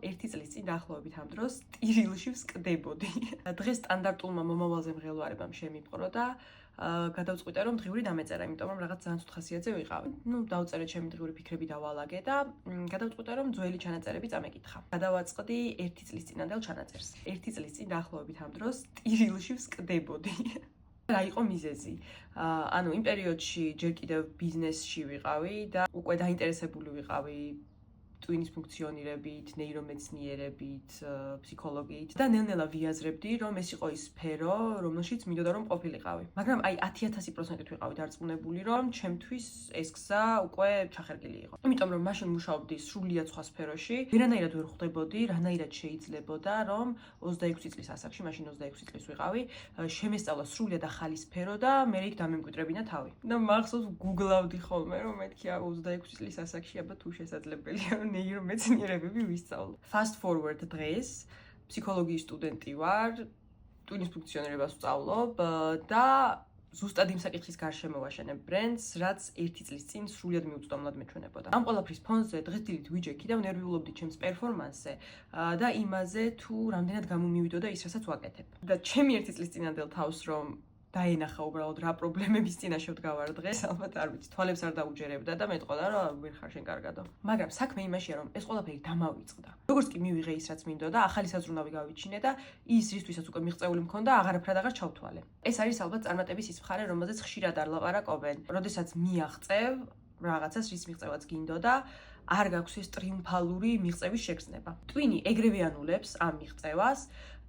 ერთი წლის წინ დაახლოებით ამ დროს ტირილში ვსკდებოდი. დღეს სტანდარტულმა მომავალზე მღელვარებამ შემიპყრო და გადავწყვიტე რომ დღიური დამეწერა, იმიტომ რომ რაღაც ძალიან ცუდ ხასიათზე ვიყავი. დავწერე ჩემი დღიური ფიქრები დავალაგე და გადავწყვიტე რომ ძველი ჩანაწერები წამეკითხა. გადავაწყდი ერთი წლის წინანდელ ჩანაწერს. ერთი წლის წინ დაახლოებით ამ დროს ტირილში ვსკდებოდი. რა იყო მიზეზი? ანუ იმ პერიოდში ჯერ კიდევ ბიზნესში ვიყავი და უკვე დაინტერესებული ვიყავი ტვინის ფუნქციონირებით, ნეირომეცნიერებით, ფსიქოლოგიით და ნელ-ნელა ვიაზრებდი, რომ ეს იყო ის სფერო, რომელშიც მინდოდა რომ ყოფილიყავი. მაგრამ აი 10,000%-ით ვიყავი დარწმუნებული, რომ ჩემთვის ეს გზა უკვე ჩახერგილი იყო. იმიტომ რომ მაშინ მუშაობდი სრულიად სხვა სფეროში, ვერანაირად ვერ ხვდებოდი, რანაირად შეიძლებოდა, რომ 26 წლის ასაკში, მაშინ 26 წლის ვიყავი, შემესწავლა სრულიად ახალი სფერო და მე იქ დამემკვიდრებინა თავი. და მახსოვს გუგლავდი ხოლმე, რომ მეთქი 26 წლის ასაკში აბა თუ შესაძლებელია ნეირომეცნიერებები ვისწავლო. Fast forward დღეს ფსიქოლოგიის სტუდენტი ვარ, ტვინის ფუნქციონირებას ვსწავლობ და ზუსტად იმ საკითხის გარშემო ვაშენებ ბრენდს, რაც ერთი წლის წინ სრულიად მიუწვდომლად მეჩვენებოდა. ამ ყველაფრის ფონზე დღეს დილით ვიჯექი და ვნერვიულობდი ჩემს პერფორმანსზე და იმაზე თუ რამდენად გამომივიდოდა ის, რასაც ვაკეთებ. და ჩემი ერთი წლის წინანდელ თავს რომ დაენახა უბრალოდ რა პრობლემების წინაშე ვდგავარ დღეს, ალბათ არ ვიცი, თვალებს არ დაუჯერებდა და მეტყოდა რომ ვერ ხარ შენ კარგადო. მაგრამ საქმე იმაშია რომ ეს ყველაფერი დამავიწყდა. როგორც კი მივიღე ის რაც მინდოდა, ახალი საზრუნავი გავიჩინე და ის რისთვისაც უკვე მიღწეული მქონდა, აღარაფრად აღარ ჩავთვალე. ეს არის ალბათ წარმატების ის მხარე, რომელზეც ხშირად არ ლაპარაკობენ. როდესაც მიაღწევ რაღაცას, რის მიღწევაც გინდოდა, არ გაქვს ეს ტრიუმფალური მიღწევის შეგრძნება. ტვინი ეგრევე ანულებს ამ მიღწევას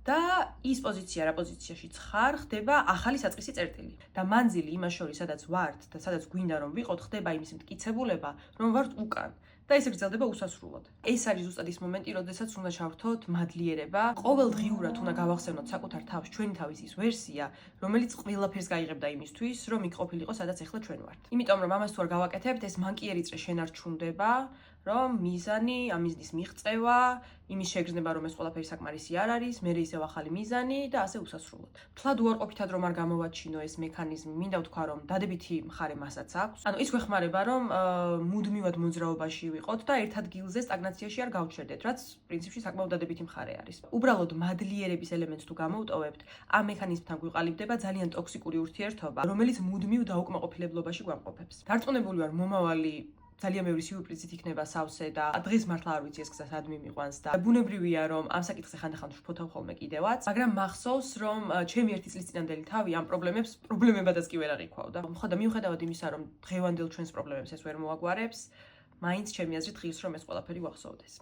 და ის პოზიცია, რა პოზიციაში ხარ, ხდება ახალი საწყისი წერტილი. და მანძილი იმას შორის, სადაც ვართ და სადაც გვინდა რომ ვიყოთ, ხდება იმის მტკიცებულება, რომ ვართ უკან. და ეს გრძელდება უსასრულოდ. ეს არის ზუსტად ის მომენტი, როდესაც უნდა ჩავრთოთ მადლიერება. ყოველდღიურად უნდა გავახსენოთ საკუთარ თავს ჩვენი თავის ის ვერსია, რომელიც ყველაფერს გაიღებდა იმისთვის, რომ იქ ყოფილიყო, სადაც ახლა ჩვენ ვართ. იმიტომ რომ ამას თუ არ გავაკეთებთ, ეს მანკიერი წრე შენარჩუნდება, რომ მიზანი, ამ მიზნის მიღწევა, იმის შეგრძნება, რომ ეს ყველაფერი საკმარისი არ არის, მერე ისევ ახალი მიზანი და ასე უსასრულოდ. თლად უარყოფითად რომ არ გამოვაჩინო ეს მექანიზმი, მინდა ვთქვა, რომ დადებითი მხარე მასაც აქვს. ანუ ის გვეხმარება, რომ მუდმივად მოძრაობაში ვიყოთ და ერთ ადგილზე სტაგნაციაში არ გავჩერდეთ, რაც პრინციპში საკმაოდ დადებითი მხარე არის. უბრალოდ მადლიერების ელემენტს თუ გამოვტოვებთ, ამ მექანიზმთან გვიყალიბდება ძალიან ტოქსიკური ურთიერთობა, რომელიც მუდმივ დაუკმაყოფილებლობაში გვამყოფებს. დარწმუნებული ვარ, მომავალი ძალიან ბევრი სიურპრიზით იქნება სავსე და დღეს მართლა არ ვიცი ეს გზა სად მიმიყვანს და ბუნებრივია რომ ამ საკითხზე ხანდახან ვშფოთავ ხოლმე კიდევაც, მაგრამ მახსოვს რომ ჩემი ერთი წლის წინანდელი თავი ამ პრობლემებადაც კი ვერ აღიქვავდა. ხო და მიუხედავად იმისა რომ დღევანდელ ჩვენს პრობლემებს ეს ვერ მოაგვარებს, მაინც ჩემი აზრით ღირს რომ ეს ყველაფერი გვახსოვდეს.